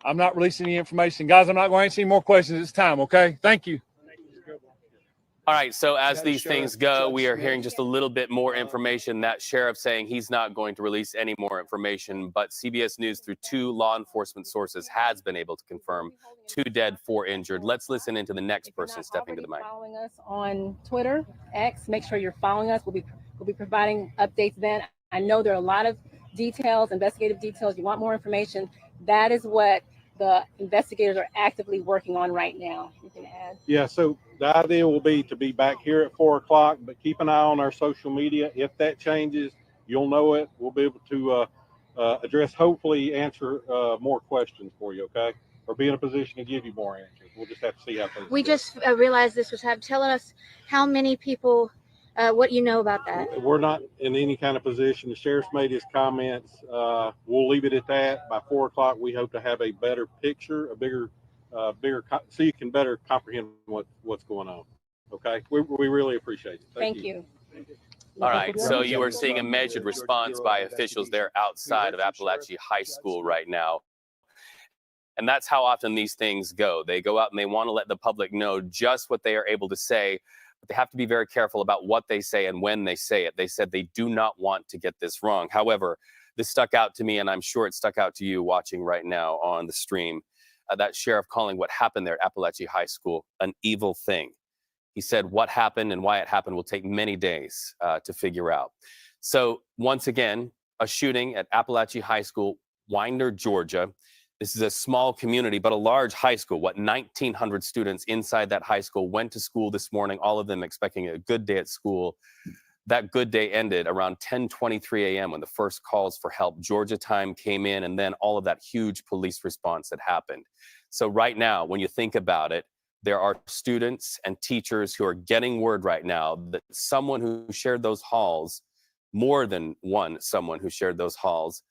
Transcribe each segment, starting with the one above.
I'm not releasing any information. Guys, I'm not going to answer any more questions this time, okay? Thank you. All right, so as these things go, we are hearing just a little bit more information. That sheriff saying he's not going to release any more information, but CBS News, through 2 law enforcement sources, has been able to confirm 2 dead, 4 injured. Let's listen into the next person stepping to the mic. Following us on Twitter, X, make sure you're following us. We'll be providing updates then. I know there are a lot of details, investigative details. You want more information. That is what the investigators are actively working on right now. You can add. Yeah, so the idea will be to be back here at 4 o'clock, but keep an eye on our social media. If that changes, you'll know it. We'll be able to address, hopefully answer more questions for you, okay? Or be in a position to give you more answers. We'll just have to see how things We go. just realized this was telling us how many people, what you know about that. We're not in any kind of position. The sheriff's made his comments. We'll leave it at that. By 4 o'clock, we hope to have a better picture, a bigger, so you can better comprehend what's going on. Okay, we really appreciate it. Thank you. All right, so you are seeing a measured response by officials there outside of Apalachee High School right now. And that's how often these things go. They go out and they want to let the public know just what they are able to say, but they have to be very careful about what they say and when they say it. They said they do not want to get this wrong. However, this stuck out to me, and I'm sure it stuck out to you watching right now on the stream. That sheriff calling what happened there at Apalachee High School an evil thing. He said what happened and why it happened will take many days to figure out. So once again, a shooting at Apalachee High School, Winder, Georgia. This is a small community, but a large high school. 1,900 students inside that high school went to school this morning, all of them expecting a good day at school. That good day ended around 10:23 a.m. when the first calls for help, Georgia time, came in, and then all of that huge police response that happened. So right now, when you think about it, there are students and teachers who are getting word right now that someone who shared those halls, more than one someone who shared those halls,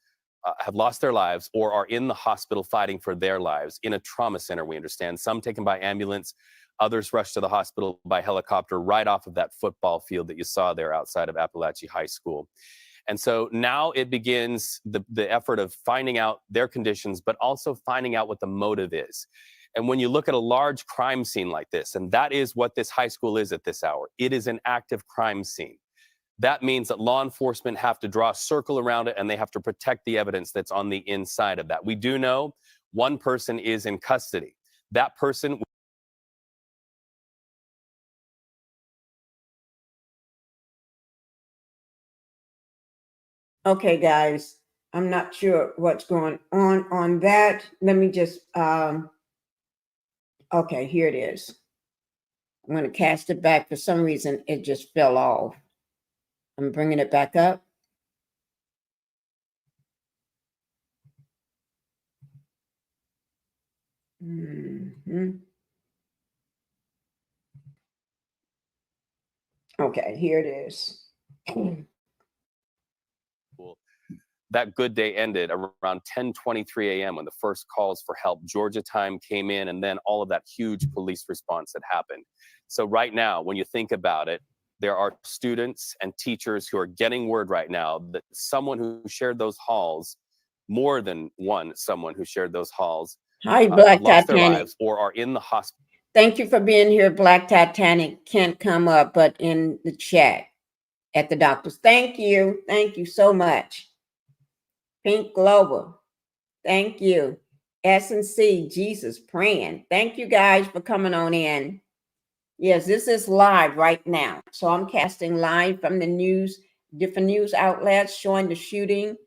have lost their lives or are in the hospital fighting for their lives in a trauma center, we understand. Some taken by ambulance, others rushed to the hospital by helicopter right off of that football field that you saw there outside of Apalachee High School. And so now it begins the effort of finding out their conditions, but also finding out what the motive is. And when you look at a large crime scene like this, and that is what this high school is at this hour, it is an active crime scene. That means that law enforcement have to draw a circle around it, and they have to protect the evidence that's on the inside of that. We do know one person is in custody. That person... Okay, guys, I'm not sure what's going on that. Let me just, okay, here it is. I'm going to cast it back. For some reason, it just fell off. I'm bringing it back up. Okay, here it is. That good day ended around 10:23 a.m. when the first calls for help, Georgia time, came in, and then all of that huge police response that happened. So right now, when you think about it, there are students and teachers who are getting word right now that someone who shared those halls, more than one someone who shared those halls, Hi, Black lost their Titanic. lives or are in the hospital. Thank you for being here, Black Titanic. Can't come up, but in the chat at the doctor's. Thank you. Thank you so much. Pink Global. Thank you. S&C, Jesus Praying. Thank you guys for coming on in. Yes, this is live right now. So I'm casting live from the news, different news outlets showing the shooting.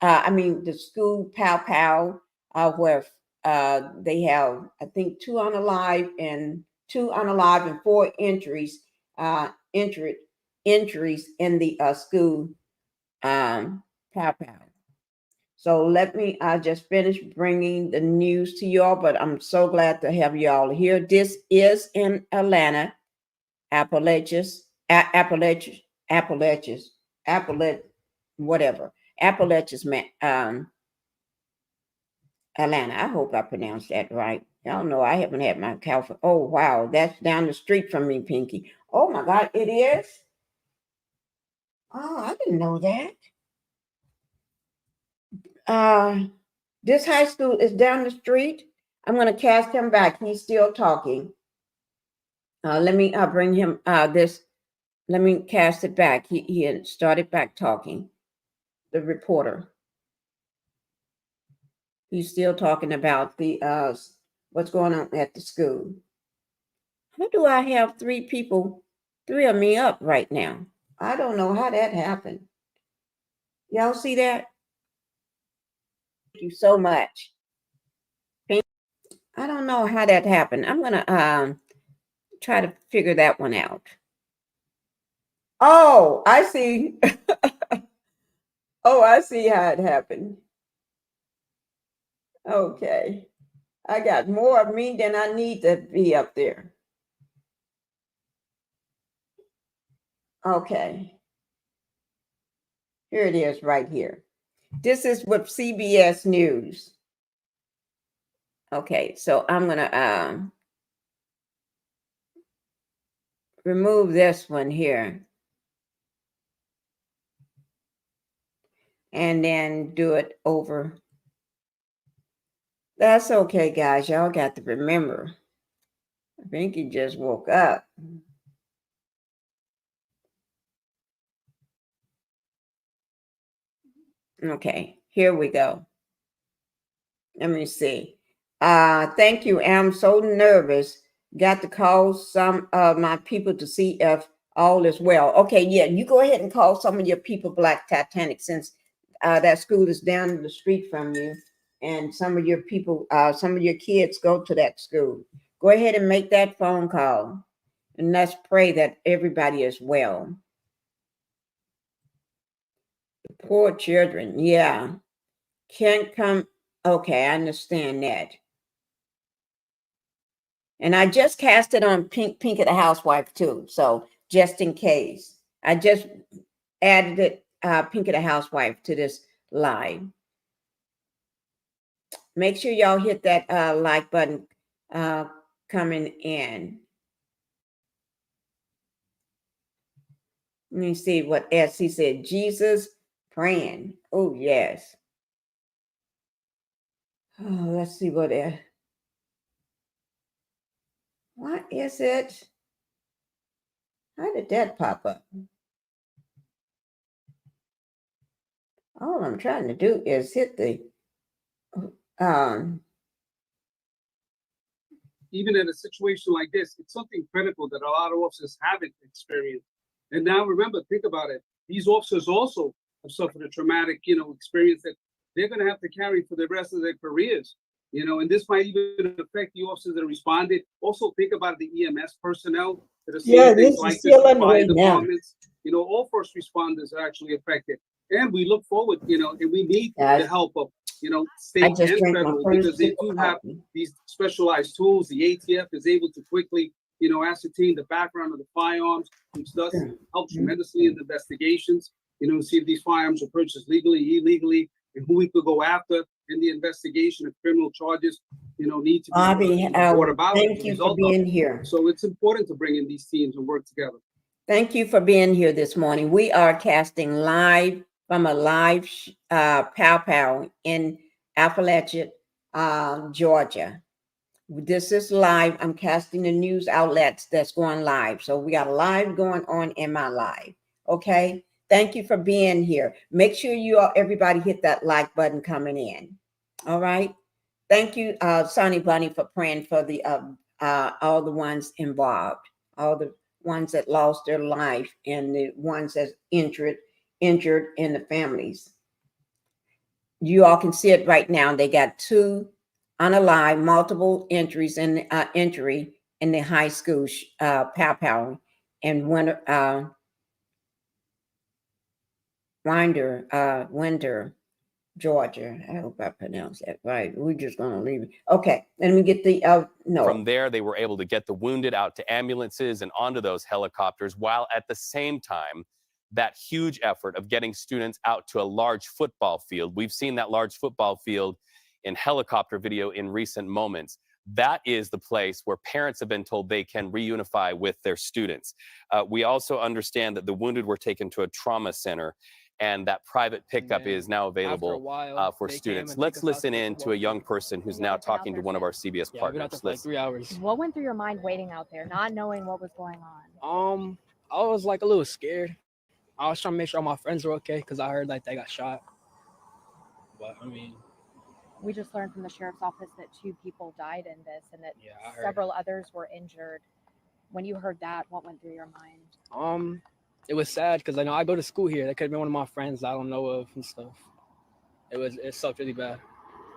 The school pow, where they have, I think, 2 unalive and 4 injuries in the school pow. So let me just finish bringing the news to y'all, but I'm so glad to have y'all here. This is in Atlanta, Apalachee, Atlanta. I hope I pronounced that right. Y'all know I haven't had my coffee. Oh, wow. That's down the street from me, Pinkie. Oh, my God. It is? Oh, I didn't know that. This high school is down the street. I'm going to cast him back. He's still talking. Let me bring him this. Let me cast it back. He had started back talking. The reporter. He's still talking about the what's going on at the school. How do I have three of me up right now? I don't know how that happened. Y'all see that? Thank you so much. I don't know how that happened. I'm gonna try to figure that one out. Oh, I see. Oh, I see how it happened. Okay. I got more of me than I need to be up there. Okay. Here it is right here. This is with CBS News. Okay, so I'm gonna remove this one here. And then do it over. That's okay, guys. Y'all got to remember. Pinkie just woke up. Okay, here we go. Let me see. Thank you. I'm so nervous. Got to call some of my people to see if all is well. Okay, yeah, you go ahead and call some of your people, Black Titanic, since that school is down the street from you. And some of your people, some of your kids go to that school. Go ahead and make that phone call. And let's pray that everybody is well. The poor children, yeah. Can't come. Okay, I understand that. And I just cast it on Pinkie the Housewife too. So just in case, I just added it, Pinkie the Housewife to this live. Make sure y'all hit that like button coming in. Let me see what else he said. Jesus praying. Oh, yes. Oh, let's see what else. What is it? How did that pop up? All I'm trying to do is hit the even in a situation like this, it's something critical that a lot of officers haven't experienced. And now remember, think about it. These officers also have suffered a traumatic, experience that they're going to have to carry for the rest of their careers. And this might even affect the officers that responded. Also, think about the EMS personnel that are seeing things like this, the fire departments. All first responders are actually affected. And we look forward, and we need the help of, state and federal, because they do have these specialized tools. The ATF is able to quickly, ascertain the background of the firearms, which does help tremendously in the investigations, see if these firearms are purchased legally, illegally, and who we could go after in the investigation of criminal charges, need to be brought about. Thank you for being here. So it's important to bring in these teams and work together. Thank you for being here this morning. We are casting live from a live pow in Apalachee, Georgia. This is live. I'm casting the news outlets that's going live. So we got a live going on in my live. Okay. Thank you for being here. Make sure everybody hit that like button coming in. All right. Thank you, Sonny Bunny, for praying for the all the ones involved, all the ones that lost their life and the ones that's injured in the families. You all can see it right now. They got 2 unalive, multiple injuries in injury in the high school pow and Winder, Georgia. I hope I pronounced that right. We're just going to leave it. Okay. Let me get the no. From there, they were able to get the wounded out to ambulances and onto those helicopters, while at the same time, that huge effort of getting students out to a large football field. We've seen that large football field in helicopter video in recent moments. That is the place where parents have been told they can reunify with their students. We also understand that the wounded were taken to a trauma center. And that private pickup then is now after a available while, for they came students. and picked Let's us up listen to the in to football a young field. person who's You now guys been out talking to there one of our since? CBS Yeah, I've been out there partners. for like Listen. 3 hours. What went through your mind waiting out there, not knowing what was going on? I was like a little scared. I was trying to make sure all my friends were okay because I heard like they got shot. But I mean, We just learned from the sheriff's office that 2 people died in this and that yeah, I heard. several others were injured. When you heard that, what went through your mind? It was sad because I know I go to school here. That could have been one of my friends I don't know of and stuff. It sucked really bad.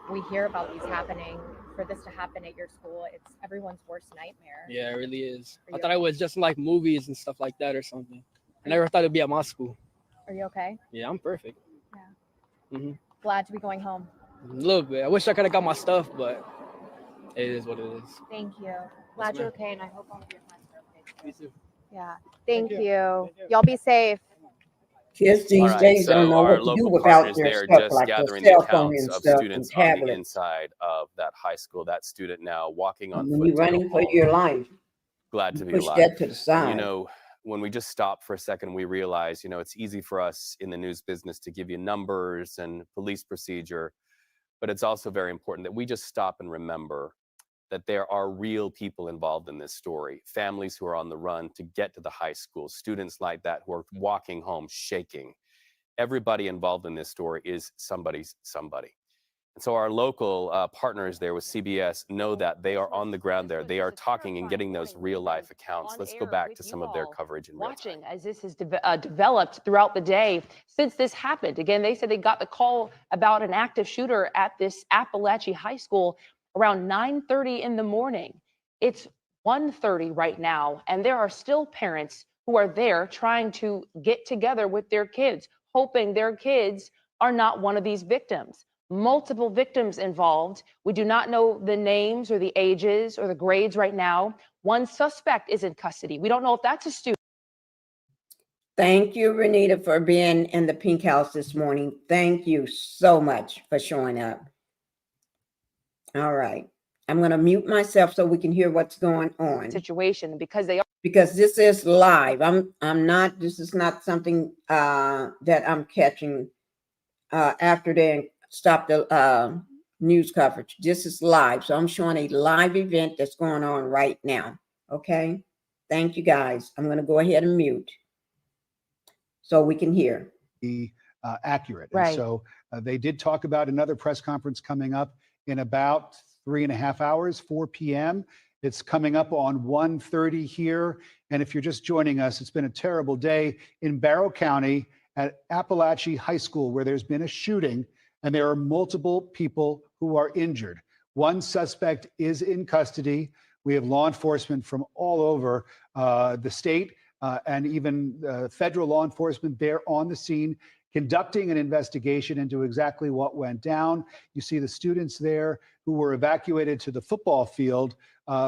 We hear about these happening. For this to happen at your school, it's everyone's worst nightmare. Yeah, it really is. Are I you thought it was just in, like movies and stuff like that or something. I never thought it'd be at my school. Are you okay? Yeah, I'm perfect. Glad to be going home. A little bit. I wish I could have got my stuff, but it is what it is. Thank you. Glad Yes, you're ma'am. okay, and I hope all of your friends are okay. Me too. Yeah. Thank Thank you. you. Thank you. Y'all be safe. Kids All these right, days don't so know our what to do local without partners their there stuff, just like their gathering the cell phone accounts and of stuff and students on the tablets. inside of that high school. That student now walking on When foot you're to go running for home. your life, Glad you to be push alive. that to the And, side. you know, when we just stop for a second, we realize, you know, it's easy for us in the news business to give you numbers and police procedure, but it's also very important that we just stop and remember that there are real people involved in this story, families who are on the run to get to the high school, students like that who are walking home shaking. Everybody involved in this story is somebody's somebody. And so our local partners there with CBS know that they are on the ground there. They are talking and getting those real life accounts. Let's go back to some of their coverage in real time. Watching as this has developed throughout the day since this happened. Again, they said they got the call about an active shooter at this Apalachee high school around 9:30 in the morning. It's 1:30 right now, and there are still parents who are there trying to get together with their kids, hoping their kids are not one of these victims. Multiple victims involved. We do not know the names or the ages or the grades right now. One suspect is in custody. We don't know if that's a student. Thank you, Renita, for being in the Pink House this morning. Thank you so much for showing up. All right. I'm going to mute myself so we can hear what's going on. Situation because they are. Because this is live. This is not something that I'm catching after they stop the news coverage. This is live. So I'm showing a live event that's going on right now. Okay. Thank you guys. I'm going to go ahead and mute so we can hear. Accurate. Right. And so they did talk about another press conference coming up in about 3.5 hours, 4 p.m. It's coming up on 1:30 here. And if you're just joining us, it's been a terrible day in Barrow County at Apalachee High School, where there's been a shooting and there are multiple people who are injured. One suspect is in custody. We have law enforcement from all over the state and even federal law enforcement there on the scene, conducting an investigation into exactly what went down. You see the students there who were evacuated to the football field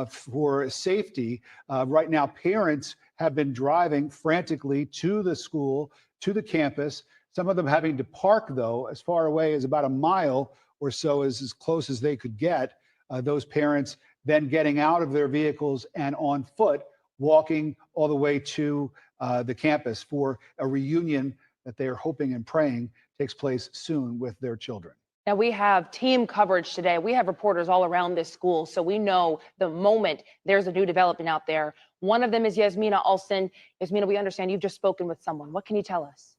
for safety. Right now, parents have been driving frantically to the school, to the campus, some of them having to park, though, as far away as about a mile or so, as close as they could get. Those parents then getting out of their vehicles and on foot, walking all the way to the campus for a reunion that they are hoping and praying takes place soon with their children. Now we have team coverage today. We have reporters all around this school, so we know the moment there's a new development out there. One of them is Yasmina Alston. Yasmina, we understand you've just spoken with someone. What can you tell us?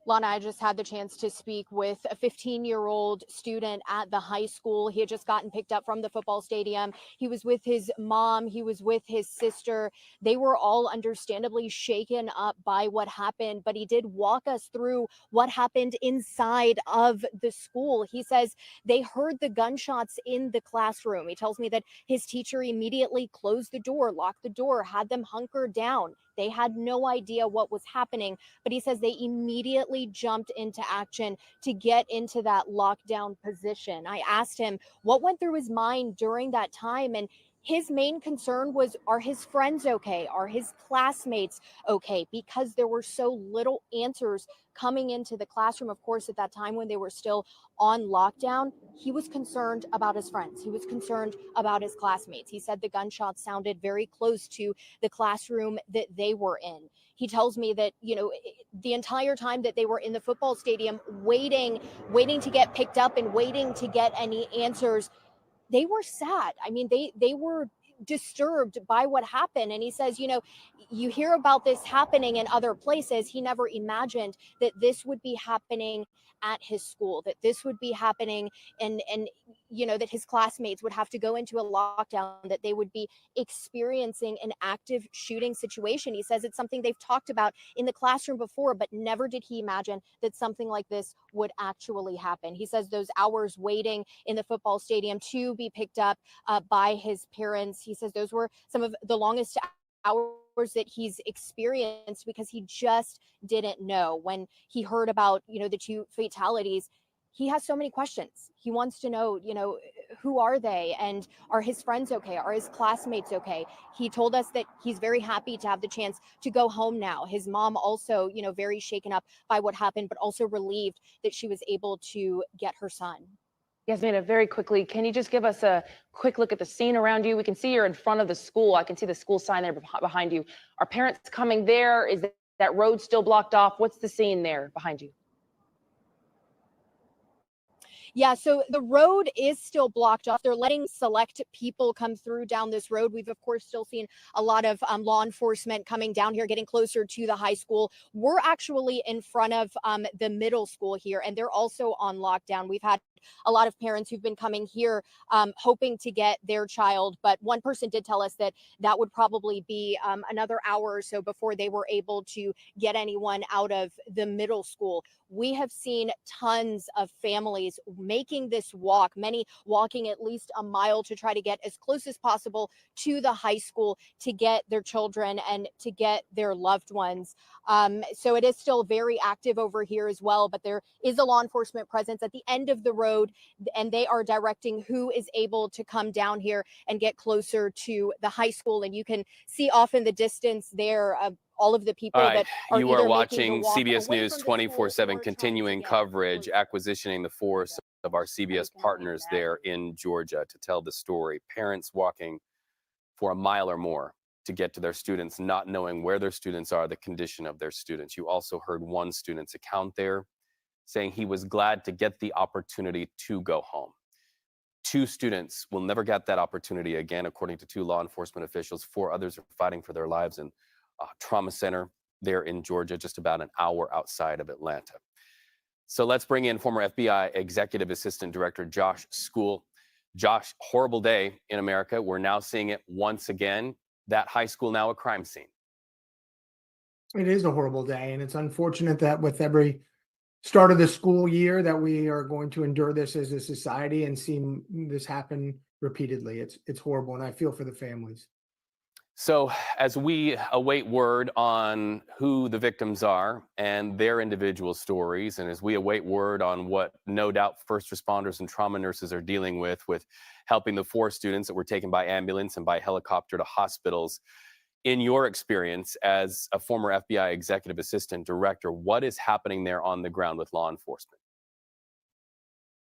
Lana, I just had the chance to speak with a 15-year-old student at the high school. He had just gotten picked up from the football stadium. He was with his mom. He was with his sister. They were all understandably shaken up by what happened, but he did walk us through what happened inside of the school. He says they heard the gunshots in the classroom. He tells me that his teacher immediately closed the door, locked the door, had them hunker down. They had no idea what was happening, but he says they immediately jumped into action to get into that lockdown position. I asked him what went through his mind during that time, and His main concern was, are his friends okay? Are his classmates okay? Because there were so little answers coming into the classroom. Of course, at that time when they were still on lockdown, he was concerned about his friends. He was concerned about his classmates. He said the gunshots sounded very close to the classroom that they were in. He tells me that, you know, the entire time that they were in the football stadium waiting to get picked up and waiting to get any answers, they were sad. I mean, they were disturbed by what happened. And he says, you know, you hear about this happening in other places. He never imagined that this would be happening at his school, that this would be happening, and you know, that his classmates would have to go into a lockdown, that they would be experiencing an active shooting situation. He says it's something they've talked about in the classroom before, but never did he imagine that something like this would actually happen. He says those hours waiting in the football stadium to be picked up by his parents, he says those were some of the longest hours that he's experienced, because he just didn't know. When he heard about, you know, the two fatalities, he has so many questions. He wants to know, you know, who are they, and are his friends okay? Are his classmates okay? He told us that he's very happy to have the chance to go home now. His mom also, you know, very shaken up by what happened, but also relieved that she was able to get her son. Yasmina, very quickly, can you just give us a quick look at the scene around you? We can see you're in front of the school. I can see the school sign there behind you. Are parents coming there? Is that road still blocked off? What's the scene there behind you? Yeah, so the road is still blocked off. They're letting select people come through down this road. We've, of course, still seen a lot of law enforcement coming down here, getting closer to the high school. We're actually in front of the middle school here, and they're also on lockdown. We've had a lot of parents who've been coming here hoping to get their child, but one person did tell us that that would probably be another hour or so before they were able to get anyone out of the middle school. We have seen tons of families making this walk, many walking at least a mile to try to get as close as possible to the high school to get their children and to get their loved ones. So it is still very active over here as well, but there is a law enforcement presence at the end of the road, and they are directing who is able to come down here and get closer to the high school. And you can see off in the distance there all of the people All right, that are you either are making the watching walk CBS away News from the school 24/7, or trying to continuing get coverage, closer. acquisitioning the force of our CBS partners there in Georgia to tell the story. Parents walking for a mile or more to get to their students, not knowing where their students are, the condition of their students. You also heard one student's account there saying he was glad to get the opportunity to go home. 2 students will never get that opportunity again, according to 2 law enforcement officials. 4 others are fighting for their lives in a trauma center there in Georgia, just about an hour outside of Atlanta. So let's bring in former FBI Executive Assistant Director Josh School. Josh, horrible day in America. We're now seeing it once again. That high school now a crime scene. It is a horrible day, and it's unfortunate that with every start of the school year that we are going to endure this as a society and see this happen repeatedly. It's horrible, and I feel for the families. So as we await word on who the victims are and their individual stories, and as we await word on what no doubt first responders and trauma nurses are dealing with helping the 4 students that were taken by ambulance and by helicopter to hospitals, in your experience as a former FBI Executive Assistant Director, what is happening there on the ground with law enforcement?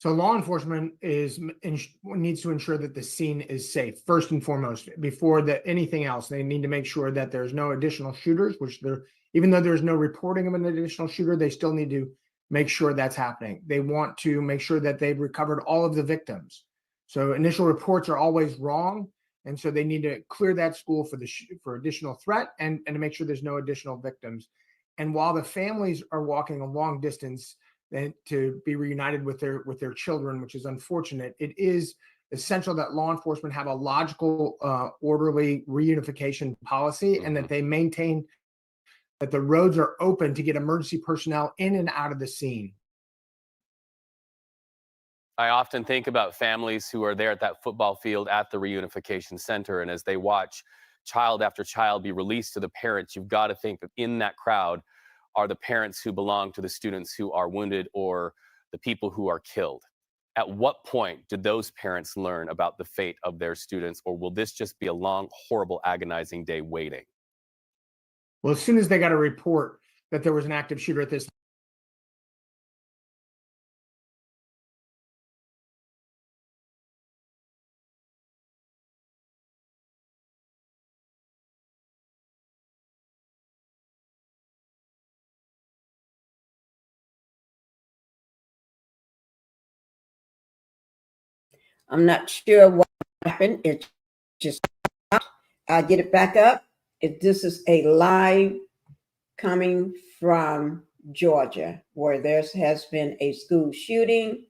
So law enforcement needs to ensure that the scene is safe, first and foremost, before anything else. They need to make sure that there's no additional shooters, even though there's no reporting of an additional shooter, they still need to make sure that's happening. They want to make sure that they've recovered all of the victims. So initial reports are always wrong. And so they need to clear that school for additional threat and to make sure there's no additional victims. And while the families are walking a long distance to be reunited with their children, which is unfortunate, it is essential that law enforcement have a logical, orderly reunification policy, and that they maintain that the roads are open to get emergency personnel in and out of the scene. I often think about families who are there at that football field at the reunification center, and as they watch child after child be released to the parents, you've got to think that in that crowd are the parents who belong to the students who are wounded or the people who are killed. At what point did those parents learn about the fate of their students, or will this just be a long, horrible, agonizing day waiting? Well, as soon as they got a report that there was an active shooter at this I'm not sure what happened. It just I'll get it back up. If this is a live coming from Georgia, where there has been a school shooting,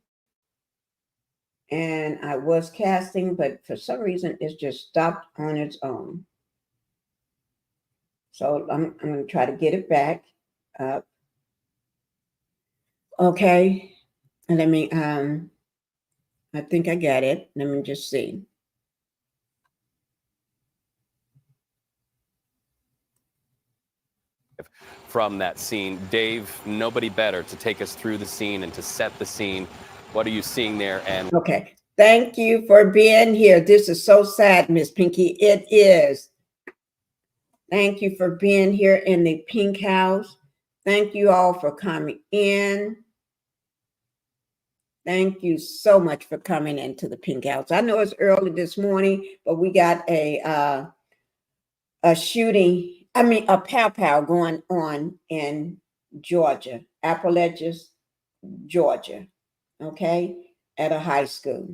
and I was casting, but for some reason it's just stopped on its own. So I'm going to try to get it back up. Okay, and let me I think I got it. Let me just see. From that scene, Dave, nobody better to take us through the scene and to set the scene. What are you seeing there? And okay, thank you for being here. This is so sad, Miss Pinkie. It is. Thank you for being here in the Pink House. Thank you all for coming in. Thank you so much for coming into the Pink House. I know it's early this morning, but we got a shooting, a pow going on in Georgia, Apalachee, Georgia, okay, at a high school.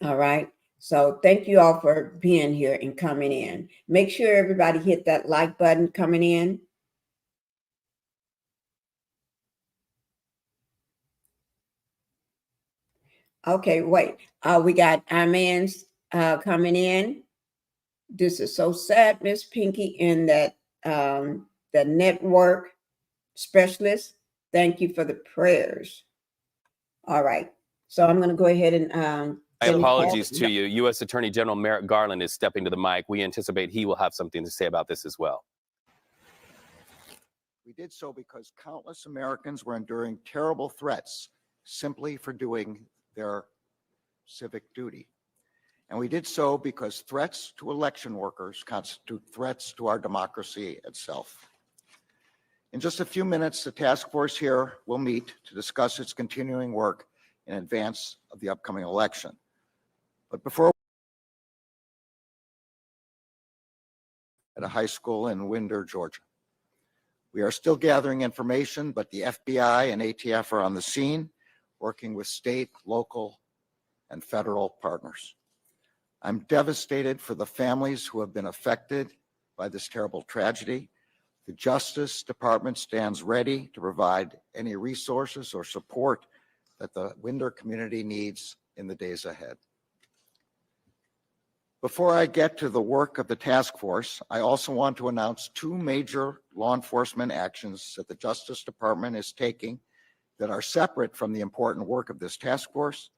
All right. So thank you all for being here and coming in. Make sure everybody hit that like button coming in. Okay, wait. We got Iman's coming in. This is so sad, Miss Pinkie, and that the network specialist. Thank you for the prayers. All right. So I'm going to go ahead and my apologies to you. U.S. Attorney General Merrick Garland is stepping to the mic. We anticipate he will have something to say about this as well. We did so because countless Americans were enduring terrible threats simply for doing their civic duty. And we did so because threats to election workers constitute threats to our democracy itself. In just a few minutes, the task force here will meet to discuss its continuing work in advance of the upcoming election. But before at a high school in Winder, Georgia. We are still gathering information, but the FBI and ATF are on the scene, working with state, local, and federal partners. I'm devastated for the families who have been affected by this terrible tragedy. The Justice Department stands ready to provide any resources or support that the Winder community needs in the days ahead. Before I get to the work of the task force, I also want to announce two major law enforcement actions that the Justice Department is taking that are separate from the important work of this task force,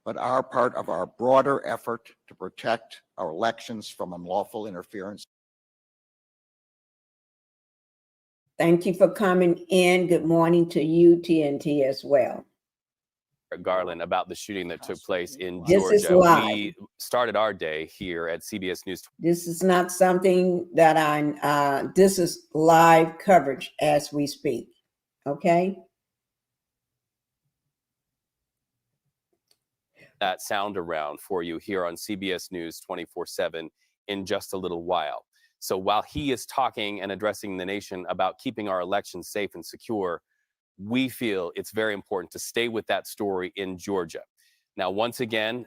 but are part of our broader effort to protect our elections from unlawful interference. Thank you for coming in. Good morning to you, TNT, as well. Garland, about the shooting that took place in This is Georgia. live. We started our day here at CBS News. This is not something that this is live coverage as we speak, okay? That sound around for you here on CBS News 24/7 in just a little while. So while he is talking and addressing the nation about keeping our elections safe and secure, we feel it's very important to stay with that story in Georgia. Now, once again,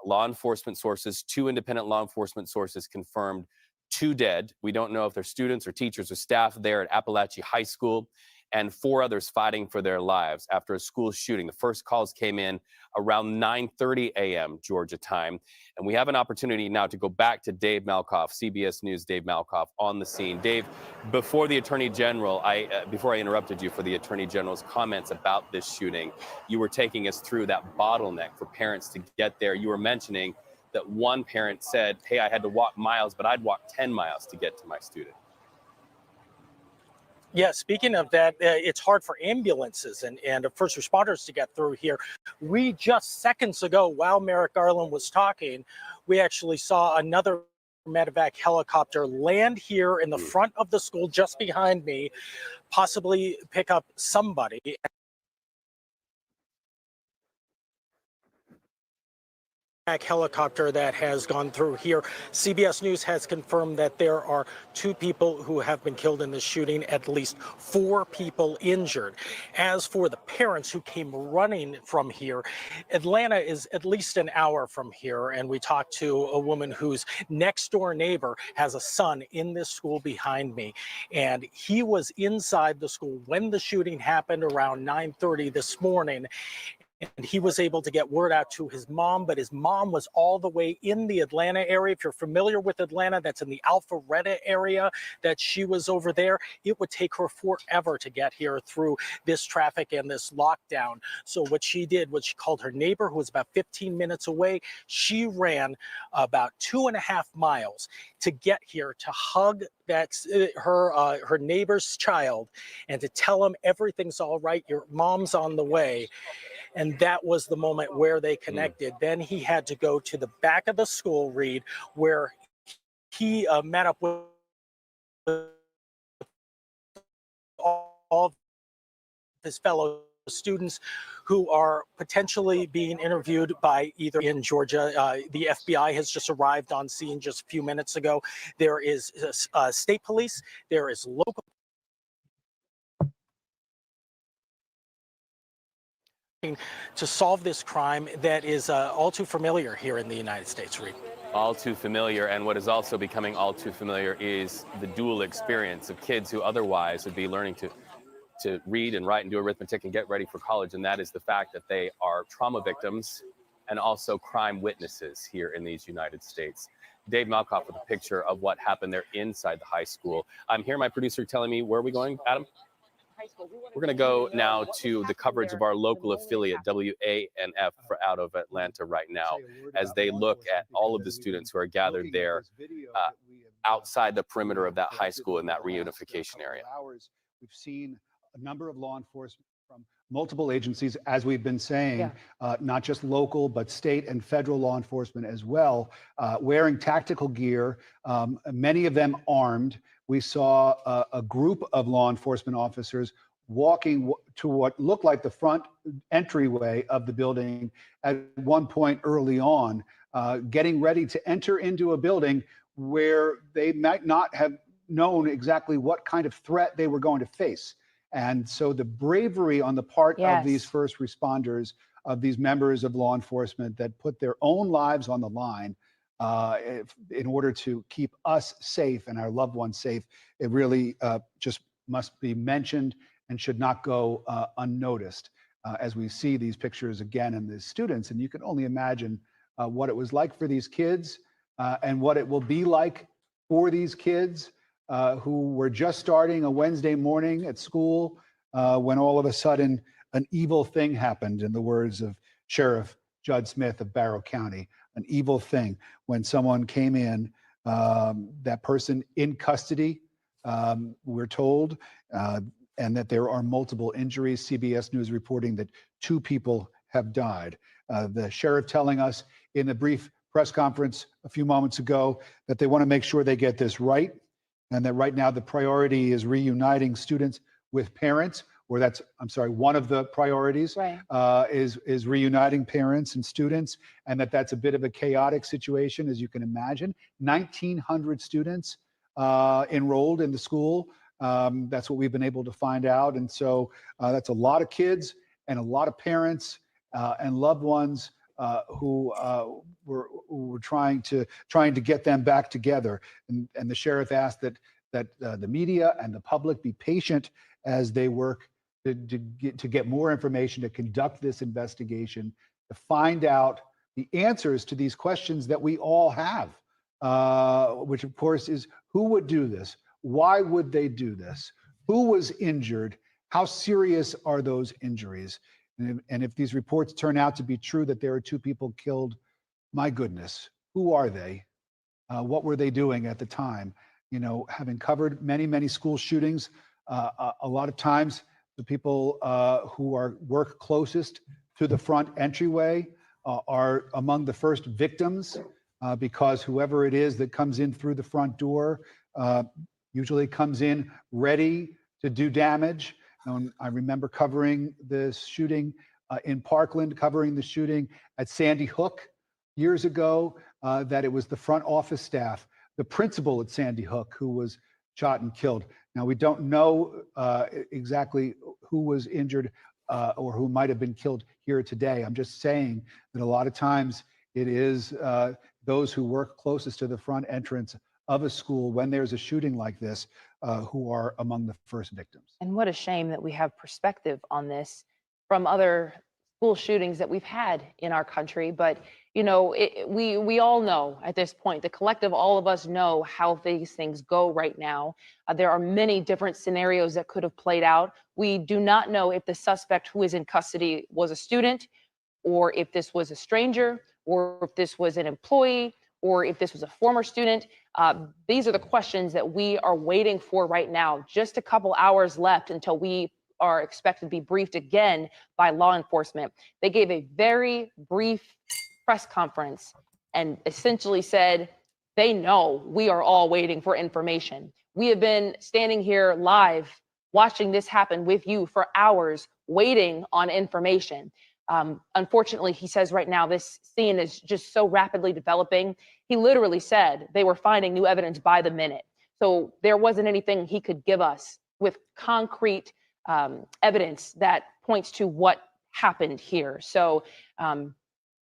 law enforcement sources, two independent law enforcement sources confirmed 2 dead. We don't know if they're students or teachers or staff there at Apalachee High School, and 4 others fighting for their lives after a school shooting. The first calls came in around 9:30 a.m. Georgia time. And we have an opportunity now to go back to Dave Malkoff, CBS News Dave Malkoff, on the scene. Dave, before the Attorney General, before I interrupted you for the Attorney General's comments about this shooting, you were taking us through that bottleneck for parents to get there. You were mentioning that one parent said, hey, I had to walk miles, but I'd walk 10 miles to get to my student. Yeah, speaking of that, it's hard for ambulances and first responders to get through here. We just seconds ago, while Merrick Garland was talking, we actually saw another medevac helicopter land here in the front of the school just behind me, possibly pick up somebody. Helicopter that has gone through here. CBS News has confirmed that there are 2 people who have been killed in this shooting, at least 4 people injured. As for the parents who came running from here, Atlanta is at least an hour from here, and we talked to a woman whose next door neighbor has a son in this school behind me, and he was inside the school when the shooting happened around 9:30 this morning. And he was able to get word out to his mom, but his mom was all the way in the Atlanta area. If you're familiar with Atlanta, that's in the Alpharetta area that she was over there. It would take her forever to get here through this traffic and this lockdown. So what she did was she called her neighbor, who was about 15 minutes away. She ran about 2.5 miles to get here to hug her neighbor's child and to tell him everything's all right. Your mom's on the way. And that was the moment where they connected. Then he had to go to the back of the school, Reed, where he met up with all of his fellow students who are potentially being interviewed by either in Georgia. The FBI has just arrived on scene just a few minutes ago. There is state police. There is local to solve this crime that is all too familiar here in the United States, Reed. All too familiar, and what is also becoming all too familiar is the dual experience of kids who otherwise would be learning to read and write and do arithmetic and get ready for college, and that is the fact that they are trauma victims and also crime witnesses here in these United States. Dave Malkoff with a picture of what happened there inside the high school. I'm here, my producer telling me, where are we going, Adam? We're going to go now to the coverage of our local affiliate, WANF, out of Atlanta right now, as they look at all of the students who are gathered there outside the perimeter of that high school in that reunification area. We've seen a number of law enforcement from multiple agencies, as we've been saying, not just local, but state and federal law enforcement as well, wearing tactical gear, many of them armed. We saw a group of law enforcement officers walking to what looked like the front entryway of the building at one point early on, getting ready to enter into a building where they might not have known exactly what kind of threat they were going to face. And so the bravery on the part of these first responders, of these members of law enforcement that put their own lives on the line in order to keep us safe and our loved ones safe, it really just must be mentioned and should not go unnoticed as we see these pictures again and the students. And you can only imagine what it was like for these kids and what it will be like for these kids who were just starting a Wednesday morning at school when all of a sudden an evil thing happened, in the words of Sheriff Judd Smith of Barrow County. An evil thing when someone came in, that person in custody, we're told, and that there are multiple injuries. CBS News reporting that 2 people have died. The sheriff telling us in a brief press conference a few moments ago that they want to make sure they get this right, and that right now the priority is reuniting students with parents, or that's, I'm sorry, one of the priorities is reuniting parents and students, and that's a bit of a chaotic situation, as you can imagine. 1,900 students enrolled in the school. That's what we've been able to find out. And so that's a lot of kids and a lot of parents and loved ones who were trying to get them back together. And the sheriff asked that the media and the public be patient as they work to get more information, to conduct this investigation, to find out the answers to these questions that we all have, which of course is, who would do this? Why would they do this? Who was injured? How serious are those injuries? And if these reports turn out to be true, that there are 2 people killed, my goodness, who are they? What were they doing at the time? You know, having covered many, many school shootings A lot of times, the people who work closest to the front entryway are among the first victims because whoever it is that comes in through the front door usually comes in ready to do damage. And I remember covering the shooting in Parkland, covering the shooting at Sandy Hook years ago, that it was the front office staff, the principal at Sandy Hook, who was shot and killed. Now, we don't know exactly who was injured or who might have been killed here today. I'm just saying that a lot of times it is those who work closest to the front entrance of a school when there's a shooting like this who are among the first victims. And what a shame that we have perspective on this from other school shootings that we've had in our country. But, you know, we all know at this point, the collective, all of us know how these things go right now. There are many different scenarios that could have played out. We do not know if the suspect who is in custody was a student, or if this was a stranger, or if this was an employee, or if this was a former student. These are the questions that we are waiting for right now. Just a couple hours left until we are expected to be briefed again by law enforcement. They gave a very brief press conference and essentially said, they know we are all waiting for information. We have been standing here live, watching this happen with you for hours, waiting on information. Unfortunately, he says right now, this scene is just so rapidly developing. He literally said they were finding new evidence by the minute. So there wasn't anything he could give us with concrete evidence that points to what happened here. So,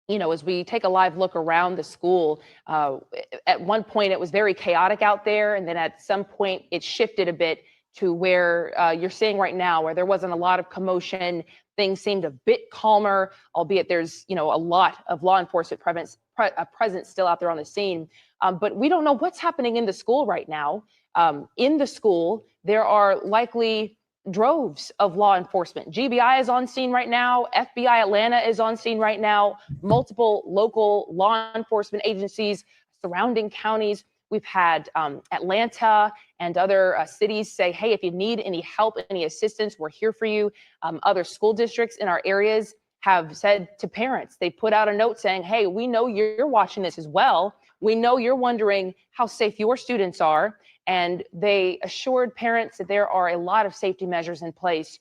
you know, as we take a live look around the school, at one point it was very chaotic out there. And then at some point it shifted a bit to where you're seeing right now, where there wasn't a lot of commotion. Things seemed a bit calmer, albeit there's, you know, a lot of law enforcement presence still out there on the scene. But we don't know what's happening in the school right now. In the school, there are likely droves of law enforcement. GBI is on scene right now. FBI Atlanta is on scene right now. Multiple local law enforcement agencies, surrounding counties. We've had Atlanta and other cities say, hey, if you need any help, any assistance, we're here for you. Other school districts in our areas have said to parents, they put out a note saying, hey, we know you're watching this as well. We know you're wondering how safe your students are. And they assured parents that there are a lot of safety measures in place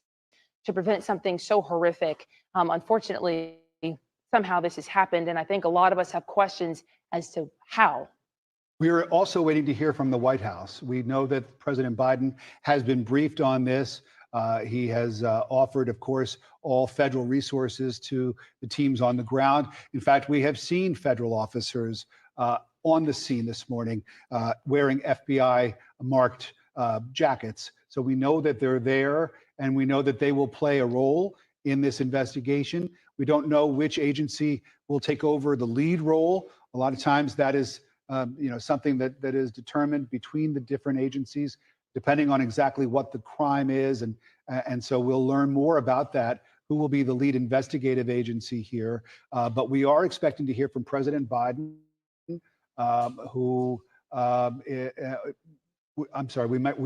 to prevent something so horrific. Unfortunately, somehow this has happened. And I think a lot of us have questions as to how. We are also waiting to hear from the White House. We know that President Biden has been briefed on this. He has offered, of course, all federal resources to the teams on the ground. In fact, we have seen federal officers on the scene this morning wearing FBI marked jackets. So we know that they're there, and we know that they will play a role in this investigation. We don't know which agency will take over the lead role. A lot of times that is something that is determined between the different agencies, depending on exactly what the crime is. And so we'll learn more about that, who will be the lead investigative agency here. But we are expecting to hear from President Biden, we are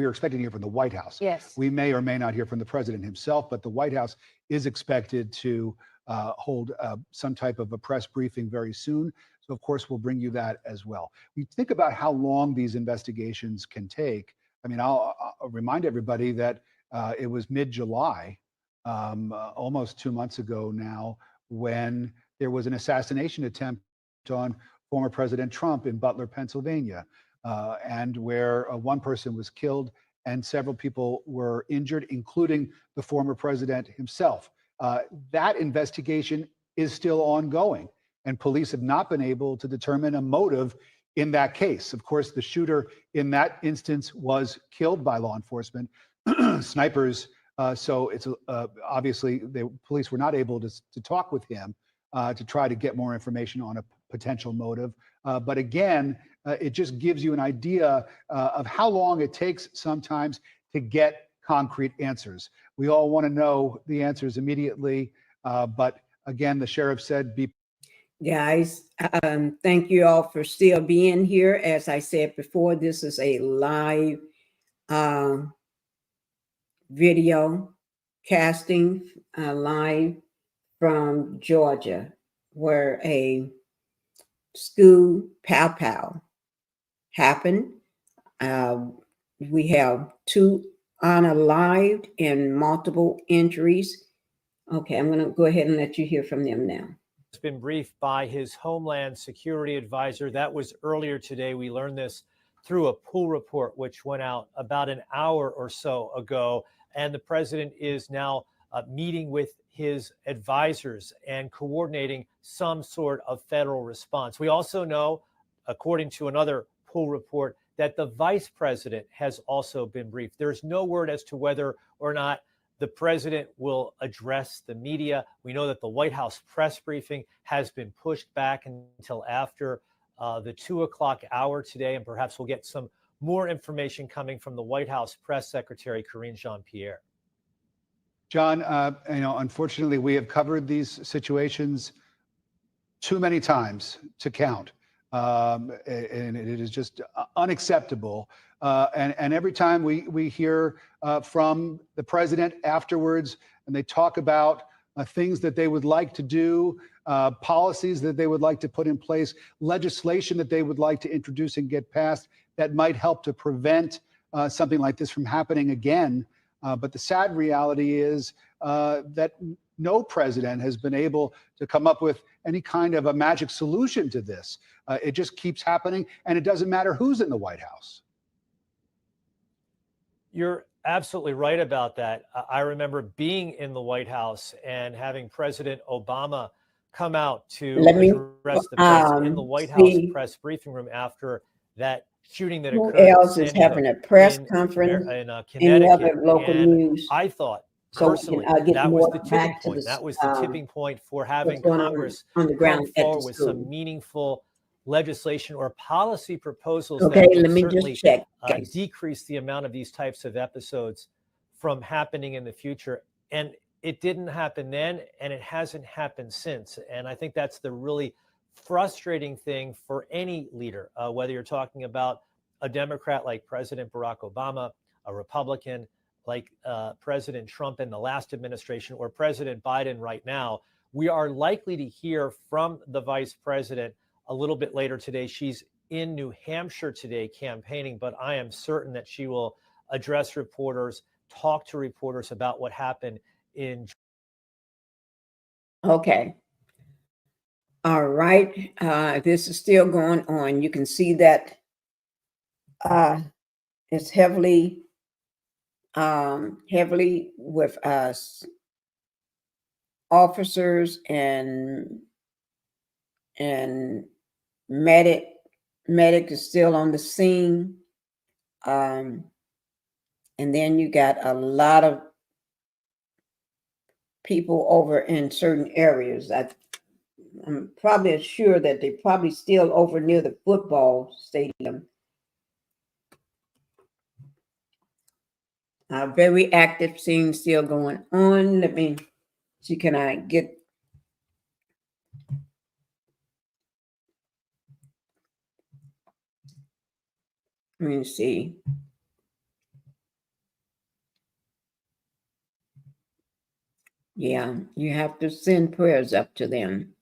expecting to hear from the White House. Yes. We may or may not hear from the president himself, but the White House is expected to hold some type of a press briefing very soon. So, of course, we'll bring you that as well. We think about how long these investigations can take. I mean, I'll remind everybody that it was mid-July, almost 2 months ago now, when there was an assassination attempt on former President Trump in Butler, Pennsylvania, and where one person was killed and several people were injured, including the former president himself. That investigation is still ongoing, and police have not been able to determine a motive in that case. Of course, the shooter in that instance was killed by law enforcement, snipers. So it's obviously the police were not able to talk with him to try to get more information on a potential motive. But again, it just gives you an idea of how long it takes sometimes to get concrete answers. We all want to know the answers immediately. But again, the sheriff said, be. Guys, thank you all for still being here. As I said before, this is a live video casting live from Georgia, where a school pow happened. We have 2 unalived and multiple injuries. Okay, I'm going to go ahead and let you hear from them now. It's been briefed by his Homeland Security advisor. That was earlier today. We learned this through a pool report, which went out about an hour or so ago. And the president is now meeting with his advisors and coordinating some sort of federal response. We also know, according to another pool report, that the vice president has also been briefed. There's no word as to whether or not the president will address the media. We know that the White House press briefing has been pushed back until after the 2 o'clock hour today, and perhaps we'll get some more information coming from the White House press secretary, Karine Jean-Pierre. John, unfortunately, we have covered these situations too many times to count. And it is just unacceptable. And every time we hear from the president afterwards, and they talk about things that they would like to do, policies that they would like to put in place, legislation that they would like to introduce and get passed that might help to prevent something like this from happening again. But the sad reality is that no president has been able to come up with any kind of a magic solution to this. It just keeps happening, and it doesn't matter who's in the White House. You're absolutely right about that. I remember being in the White House and having President Obama come out to address the press in the White House press briefing room after that shooting that occurred. Who else is having a press conference in any other Connecticut? local And news? I thought So we personally can get that was more the tipping back to point. the, That was the tipping point for having what's going on Congress on the ground come at the forward with some school. meaningful legislation or policy proposals Okay, that would let me just certainly check, guys. decrease the amount of these types of episodes from happening in the future. And it didn't happen then, and it hasn't happened since. And I think that's the really frustrating thing for any leader, whether you're talking about a Democrat like President Barack Obama, a Republican like President Trump in the last administration, or President Biden right now. We are likely to hear from the vice president a little bit later today. She's in New Hampshire today campaigning, but I am certain that she will address reporters, talk to reporters about what happened in. Okay. All right. This is still going on. You can see that it's heavily with us officers and medic is still on the scene. And then you got a lot of people over in certain areas. I'm probably sure that they're probably still over near the football stadium. Very active scene still going on. Let me see, can I get let me see. Yeah, you have to send prayers up to them,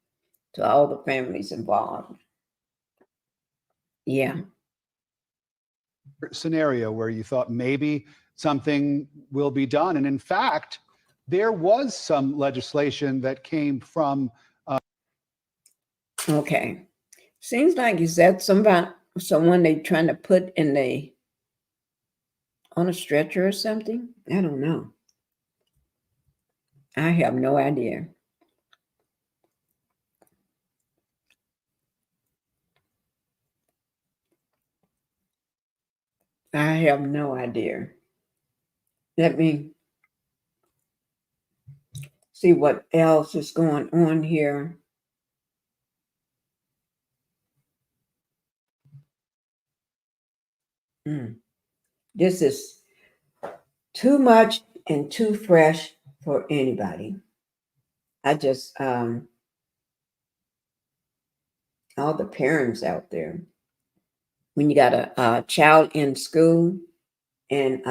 to all the families involved. Yeah. Scenario where you thought maybe something will be done. And in fact, there was some legislation that came from. Okay. Seems like, is that someone they trying to put in on a stretcher or something? I don't know. I have no idea. I have no idea. Let me see what else is going on here. This is too much and too fresh for anybody. I just, all the parents out there, when you got a child in school and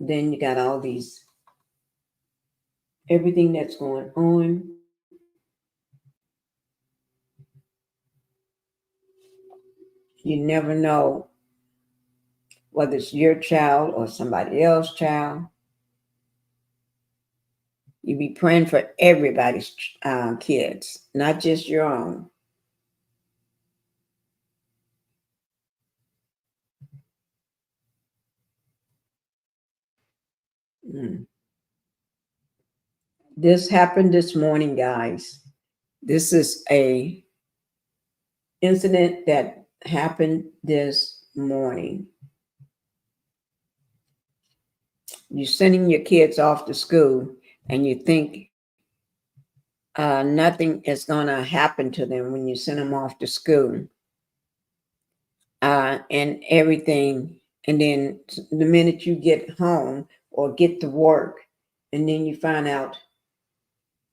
then you got all these everything that's going on. You never know whether it's your child or somebody else's child. You be praying for everybody's kids, not just your own. This happened this morning, guys. This is a incident that happened this morning. You're sending your kids off to school and you think nothing is going to happen to them when you send them off to school and everything. And then the minute you get home or get to work, and then you find out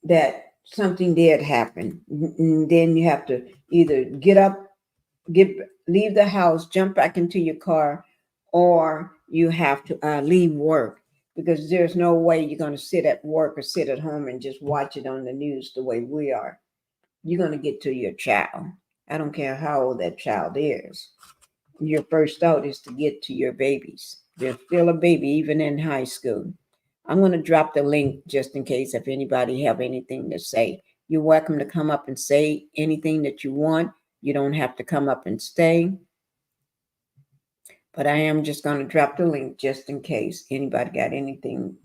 that something did happen, and then you have to either get up, leave the house, jump back into your car, or you have to leave work, because there's no way you're going to sit at work or sit at home and just watch it on the news the way we are. You're going to get to your child. I don't care how old that child is. Your first thought is to get to your babies. They're still a baby, even in high school. I'm going to drop the link just in case if anybody have anything to say. You're welcome to come up and say anything that you want. You don't have to come up and stay. But I am just going to drop the link just in case anybody got anything.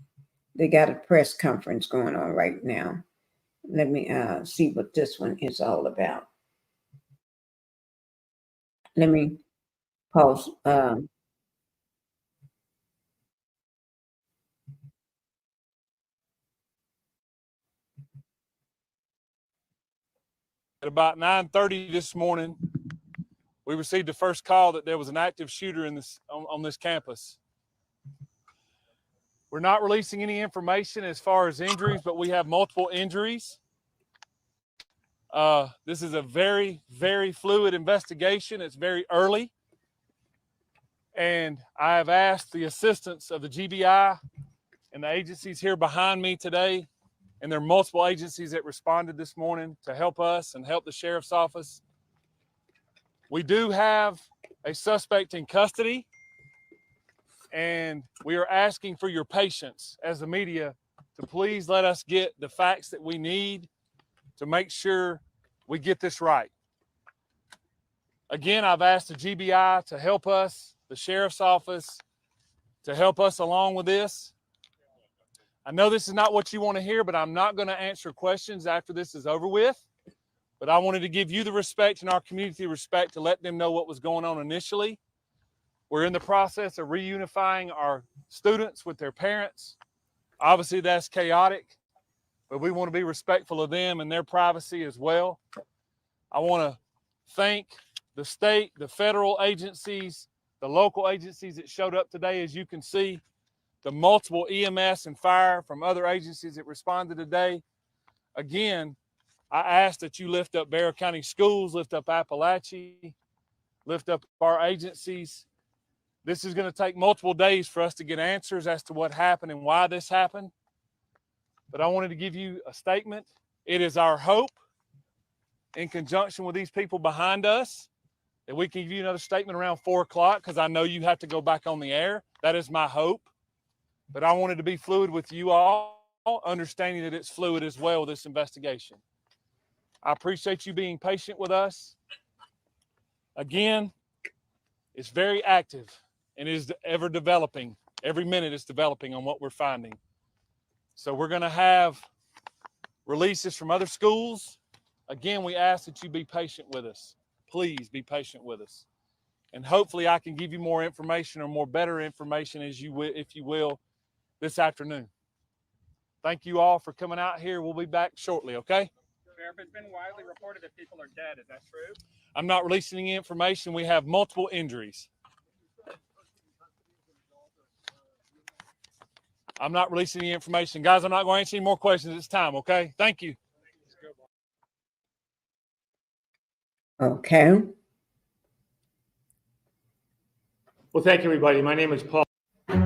They got a press conference going on right now. Let me see what this one is all about. Let me pause. At about 9:30 this morning, we received the first call that there was an active shooter in this on this campus. We're not releasing any information as far as injuries, but we have multiple injuries. This is a very, very fluid investigation. It's very early. And I have asked the assistance of the GBI and the agencies here behind me today, and there are multiple agencies that responded this morning to help us and help the sheriff's office. We do have a suspect in custody, and we are asking for your patience as the media to please let us get the facts that we need to make sure we get this right. Again, I've asked the GBI to help us, the sheriff's office, to help us along with this. I know this is not what you want to hear, but I'm not going to answer questions after this is over with. But I wanted to give you the respect and our community respect to let them know what was going on initially. We're in the process of reunifying our students with their parents. Obviously, that's chaotic, but we want to be respectful of them and their privacy as well. I want to thank the state, the federal agencies, the local agencies that showed up today. As you can see, the multiple EMS and fire from other agencies that responded today. Again, I ask that you lift up Barrow County Schools, lift up Apalachee, lift up our agencies. This is going to take multiple days for us to get answers as to what happened and why this happened. But I wanted to give you a statement. It is our hope, in conjunction with these people behind us, that we can give you another statement around 4 o'clock, because I know you have to go back on the air. That is my hope. But I wanted to be fluid with you all, understanding that it's fluid as well, this investigation. I appreciate you being patient with us. Again, it's very active and is ever developing. Every minute it's developing on what we're finding. So we're going to have releases from other schools. Again, we ask that you be patient with us. Please be patient with us. And hopefully I can give you more information or more better information, as you will, if you will, this afternoon. Thank you all for coming out here. We'll be back shortly, okay? Sheriff, it's been widely reported that people are dead. Is that true? I'm not releasing any information. We have multiple injuries. I'm not releasing any information. Guys, I'm not going to answer any more questions this time, okay? Thank you. Okay. Well, thank you, everybody. My name is Paul. Let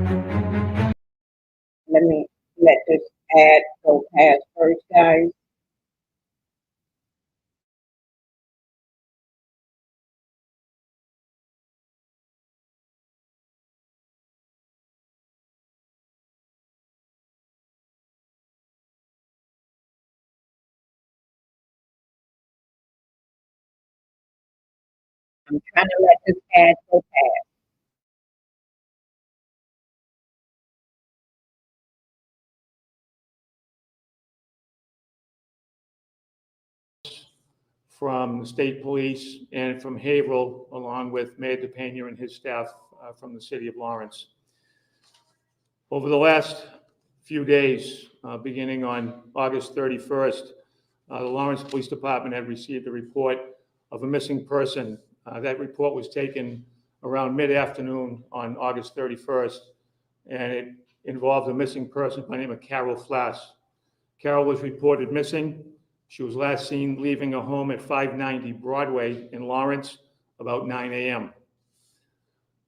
me let this ad go past first, guys? I'm trying to let this ad go past. From the state police and from Haverhill, along with Mayor DePena and his staff from the city of Lawrence. Over the last few days, beginning on August 31st, the Lawrence Police Department had received a report of a missing person. That report was taken around mid-afternoon on August 31st, and it involved a missing person by the name of Carol Flass. Carol was reported missing. She was last seen leaving her home at 590 Broadway in Lawrence about 9 a.m.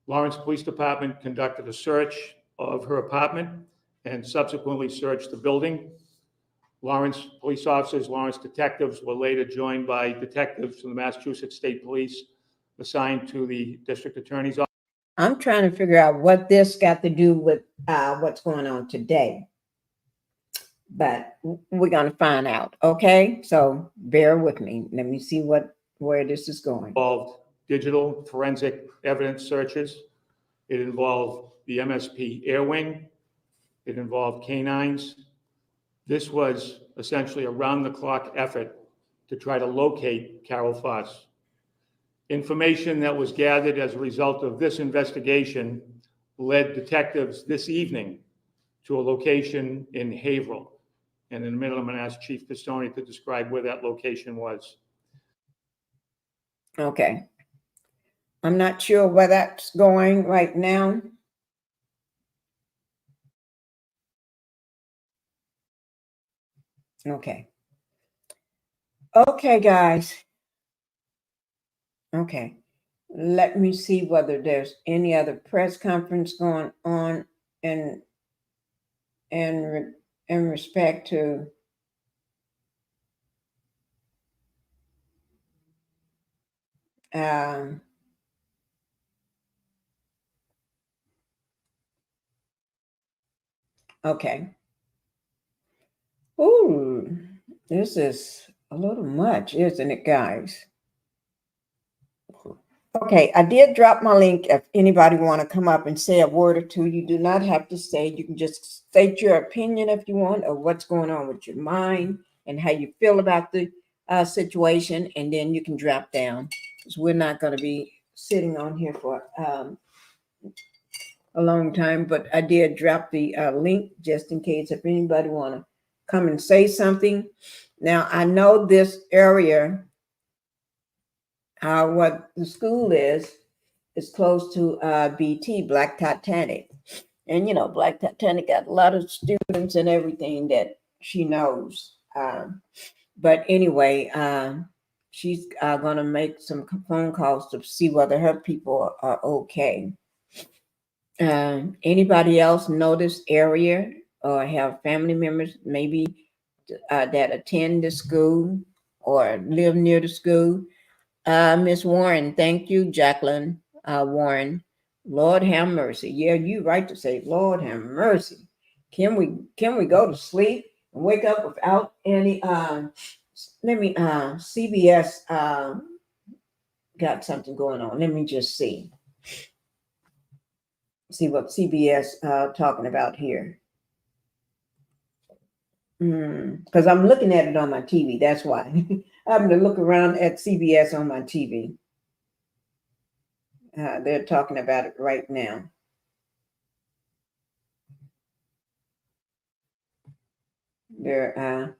Lawrence Police Department conducted a search of her apartment and subsequently searched the building. Lawrence police officers, Lawrence detectives were later joined by detectives from the Massachusetts State Police assigned to the district attorney's office. I'm trying to figure out what this got to do with what's going on today. But we're going to find out. Okay, so bear with me. Let me see where this is going. Involved digital forensic evidence searches. It involved the MSP Air Wing. It involved canines. This was essentially a round-the-clock effort to try to locate Carol Foss. Information that was gathered as a result of this investigation led detectives this evening to a location in Haverhill. And in a minute, I'm going to ask Chief Pistone to describe where that location was. Okay. I'm not sure where that's going right now. Okay. Okay, guys. Okay. Let me see whether there's any other press conference going on in respect to okay. Ooh, this is a little much, isn't it, guys? Okay, I did drop my link. If anybody want to come up and say a word or two, you do not have to say. You can just state your opinion if you want, or what's going on with your mind and how you feel about the situation, and then you can drop down, because we're not going to be sitting on here for a long time. But I did drop the link just in case if anybody want to come and say something. Now, I know this area, what the school is close to BT, Black Titanic. And, you know, Black Titanic got a lot of students and everything that she knows. But anyway, she's going to make some phone calls to see whether her people are okay. Anybody else know this area or have family members maybe that attend the school or live near the school? Miss Warren, thank you, Jacqueline Warren. Lord have mercy. Yeah, you right to say, Lord have mercy. Can we go to sleep and wake up without any CBS got something going on. Let me just see what CBS talking about here. Because I'm looking at it on my TV. That's why. I'm going to look around at CBS on my TV. They're talking about it right now. They're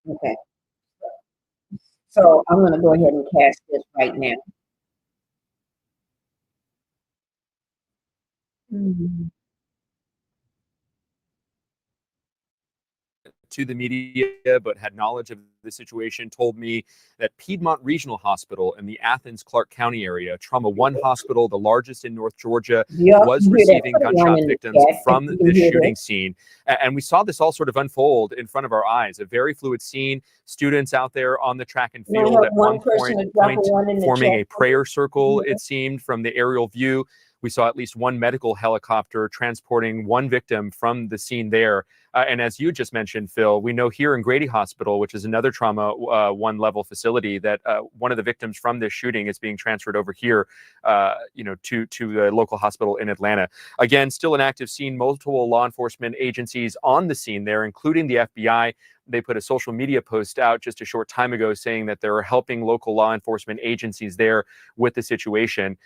okay. So I'm going to go ahead and cast this right now. to the media, but had knowledge of the situation, told me that Piedmont Regional Hospital in the Athens-Clarke County area, Trauma One Hospital, the largest in North Georgia, Yep, was you hear that. receiving Put it gunshot in the victims chat if from you can this hear shooting this. scene. And we saw this all sort of unfold in front of our eyes. A very fluid scene. Students out there on the track and Can I field have at one one person to drop a one in the forming chat? a prayer circle, Yeah. it seemed, from the aerial view. We saw at least one medical helicopter transporting one victim from the scene there. And as you just mentioned, Phil, we know here in Grady Hospital, which is another trauma one level facility, that one of the victims from this shooting is being transferred over here, to the local hospital in Atlanta. Again, still an active scene, multiple law enforcement agencies on the scene there, including the FBI. They put a social media post out just a short time ago saying that they're helping local law enforcement agencies there with the situation.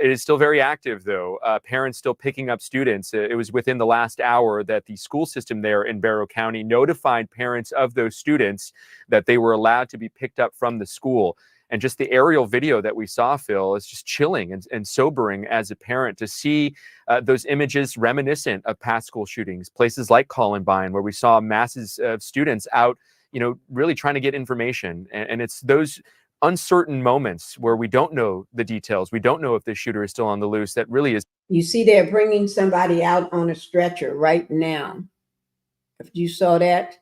It is still very active, though. Parents still picking up students. It was within the last hour that the school system there in Barrow County notified parents of those students that they were allowed to be picked up from the school. And just the aerial video that we saw, Phil, is just chilling and sobering as a parent to see those images reminiscent of past school shootings, places like Columbine, where we saw masses of students out, really trying to get information. And it's those uncertain moments where we don't know the details. We don't know if this shooter is still on the loose. That really is. You see, they're bringing somebody out on a stretcher right now. If you saw that.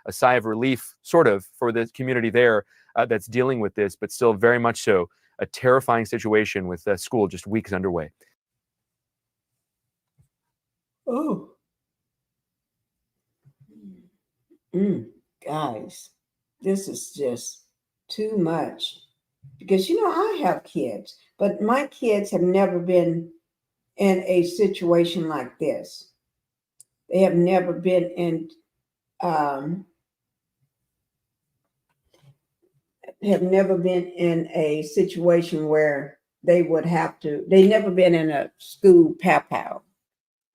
A sigh of relief, sort of, for the community there that's dealing with this, but still very much so a terrifying situation with school just weeks underway. Oh. Guys, this is just too much. Because, I have kids, but my kids have never been in a situation like this. They have never been in a situation where they would have to, they've never been in a school pow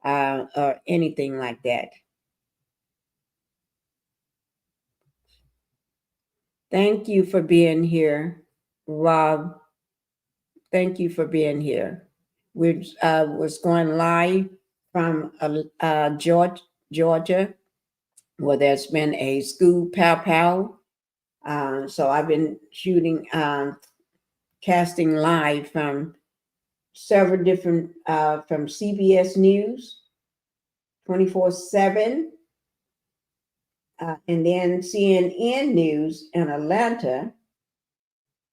or anything like that. Thank you for being here, Rob. Thank you for being here. We was going live from Georgia, where there's been a school pow. So I've been shooting, casting live from several different, from CBS News, 24/7, and then CNN News in Atlanta.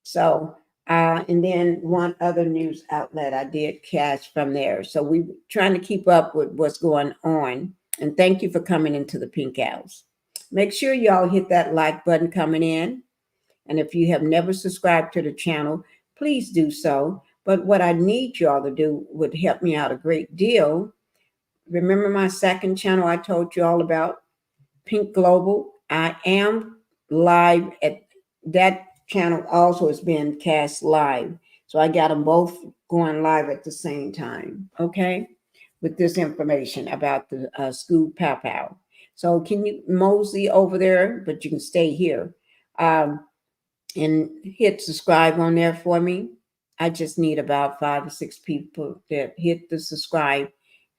So, and then one other news outlet I did cast from there. So we trying to keep up with what's going on. And thank you for coming into the Pink House. Make sure y'all hit that like button coming in. And if you have never subscribed to the channel, please do so. But what I need y'all to do would help me out a great deal. Remember my second channel I told you all about, Pink Global? I am live at that channel, also is being cast live. So I got them both going live at the same time, okay? With this information about the school pow. So can you mosey over there, but you can stay here. And hit subscribe on there for me. I just need about 5 or 6 people that hit the subscribe.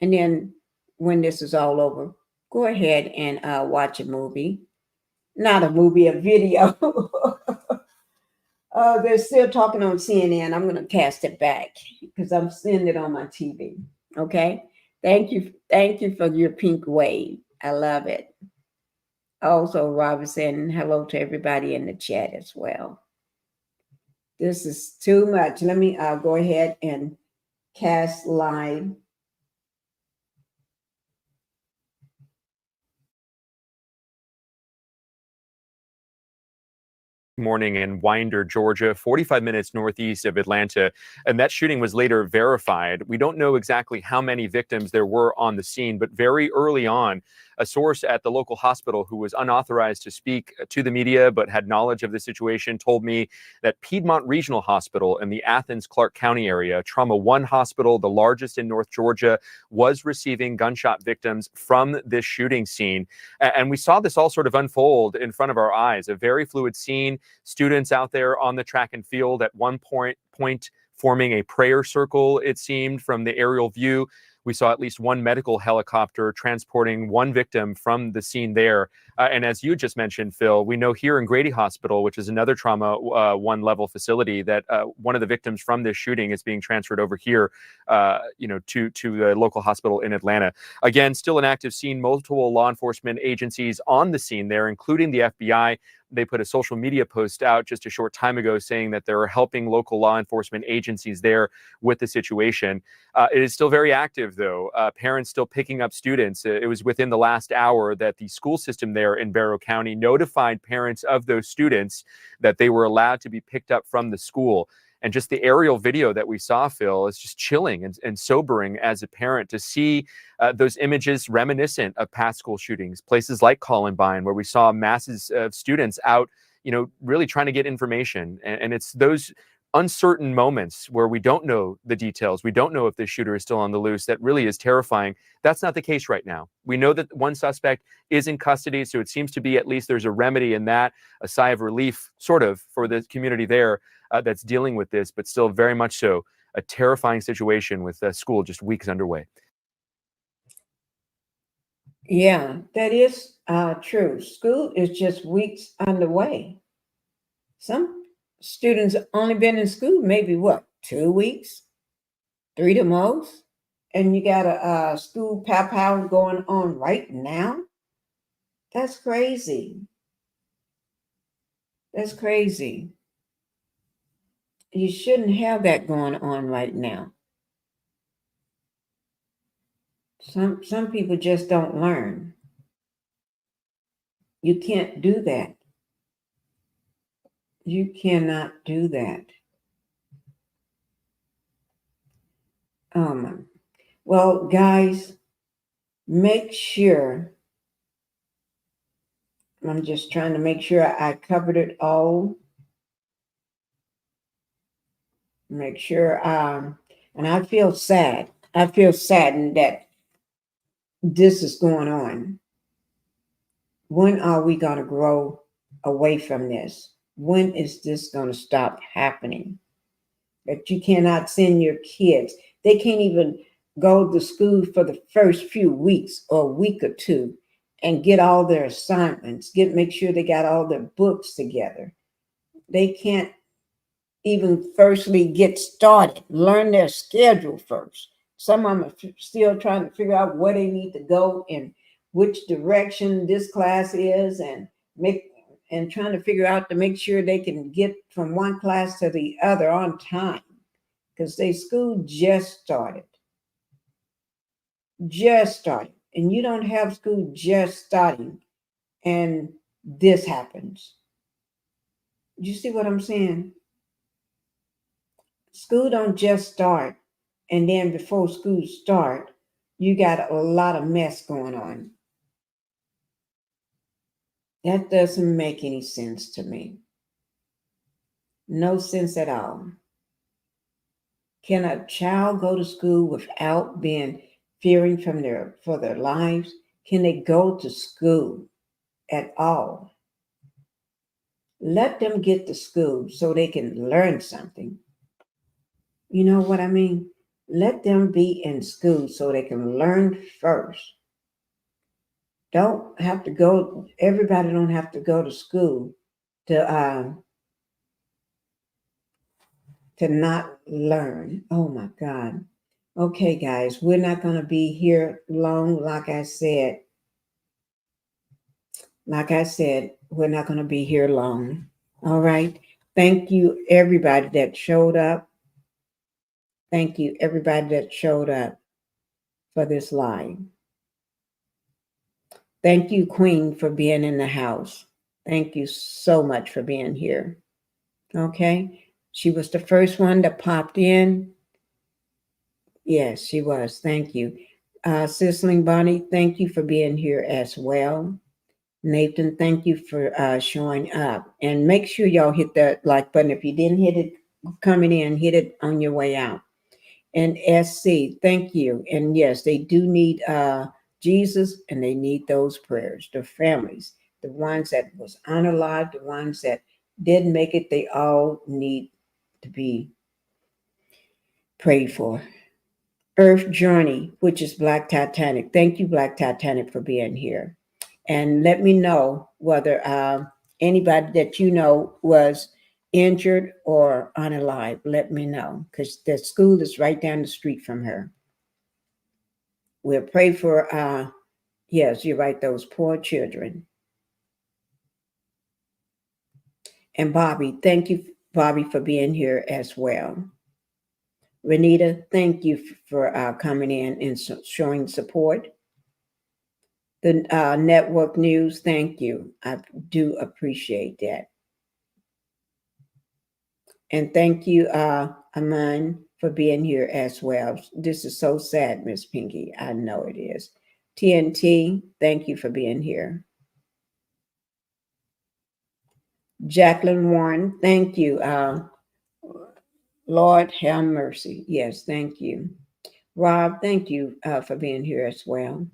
And then when this is all over, go ahead and watch a movie. Not a movie, a video. They're still talking on CNN. I'm going to cast it back because I'm seeing it on my TV. Okay. Thank you. Thank you for your pink wave. I love it. Also, Robert saying hello to everybody in the chat as well. This is too much. Let me go ahead and cast live. Morning in Winder, Georgia, 45 minutes northeast of Atlanta, and that shooting was later verified. We don't know exactly how many victims there were on the scene, but very early on, a source at the local hospital who was unauthorized to speak to the media but had knowledge of the situation told me that Piedmont Regional Hospital in the Athens-Clarke County area, Trauma One Hospital, the largest in North Georgia, was receiving gunshot victims from this shooting scene. And we saw this all sort of unfold in front of our eyes, a very fluid scene. Students out there on the track and field at one point forming a prayer circle, it seemed, from the aerial view. We saw at least one medical helicopter transporting one victim from the scene there. And as you just mentioned, Phil, we know here in Grady Hospital, which is another trauma one level facility, that one of the victims from this shooting is being transferred over here, to the local hospital in Atlanta. Again, still an active scene, multiple law enforcement agencies on the scene there, including the FBI. They put a social media post out just a short time ago saying that they're helping local law enforcement agencies there with the situation. It is still very active, though. Parents still picking up students. It was within the last hour that the school system there in Barrow County notified parents of those students that they were allowed to be picked up from the school. And just the aerial video that we saw, Phil, is just chilling and sobering as a parent to see those images reminiscent of past school shootings, places like Columbine, where we saw masses of students out, really trying to get information. And it's those uncertain moments where we don't know the details. We don't know if the shooter is still on the loose. That really is terrifying. That's not the case right now. We know that one suspect is in custody, so it seems to be at least there's a remedy in that, a sigh of relief, sort of, for the community there that's dealing with this, but still very much so a terrifying situation with school just weeks underway. Yeah, that is true. School is just weeks underway. Some students only been in school maybe 2 weeks, 3 the most, and you got a school pow going on right now. That's crazy. That's crazy. You shouldn't have that going on right now. Some people just don't learn. You can't do that. You cannot do that. Well, guys, make sure, I'm just trying to make sure I covered it all. Make sure, and I feel sad. I feel saddened that this is going on. When are we going to grow away from this? When is this going to stop happening? That you cannot send your kids. They can't even go to school for the first few weeks or a week or two and get all their assignments, make sure they got all their books together. They can't even firstly get started, learn their schedule first. Some of them are still trying to figure out where they need to go and which direction this class is, and trying to figure out to make sure they can get from one class to the other on time, because their school just started. And you don't have school just starting and this happens. You see what I'm saying? School don't just start, and then before school start, you got a lot of mess going on. That doesn't make any sense to me. No sense at all. Can a child go to school without being fearing for their lives? Can they go to school at all? Let them get to school so they can learn something. You know what I mean? Let them be in school so they can learn first. Everybody don't have to go to school to not learn. Oh my God. Okay, guys, we're not going to be here long. Like I said, we're not going to be here long. All right. Thank you, everybody that showed up. Thank you, everybody that showed up for this live. Thank you, Queen, for being in the house. Thank you so much for being here. Okay. She was the first one that popped in. Yes, she was. Thank you. Sisling Bonnie, thank you for being here as well. Nathan, thank you for showing up. And make sure y'all hit that like button. If you didn't hit it coming in, hit it on your way out. And SC, thank you. And yes, they do need Jesus, and they need those prayers. The families, the ones that was unalive, the ones that didn't make it, they all need to be prayed for Earth Journey, which is Black Titanic. Thank you, Black Titanic, for being here. And let me know whether anybody that you know was injured or unalive. Let me know, because the school is right down the street from her. We'll pray for, yes, you're right, those poor children. And Bobby, thank you, Bobby, for being here as well. Renita, thank you for coming in and showing support. The network news, thank you. I do appreciate that. And thank you, Aman, for being here as well. This is so sad, Miss Pinkie. I know it is. TNT, thank you for being here. Jacqueline Warren, thank you. Lord have mercy. Yes, thank you. Rob, thank you for being here as well.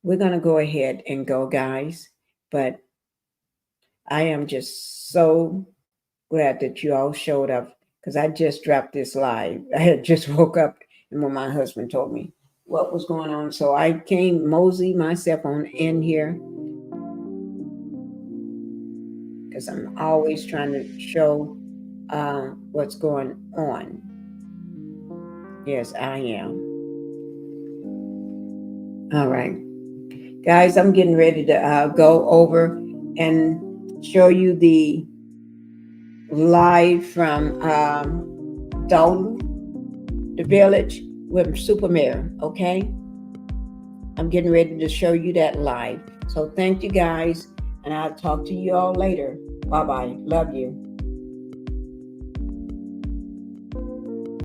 We're going to go ahead and go, guys. But I am just so glad that you all showed up, because I just dropped this live. I had just woke up, and when my husband told me what was going on, so I came mosey myself on in here, because I'm always trying to show what's going on. Yes, I am. All right, guys, I'm getting ready to go over and show you the live from Dalton, the village, with Super Mayor, okay? I'm getting ready to show you that live. So thank you, guys, and I'll talk to you all later. Bye-bye. Love you.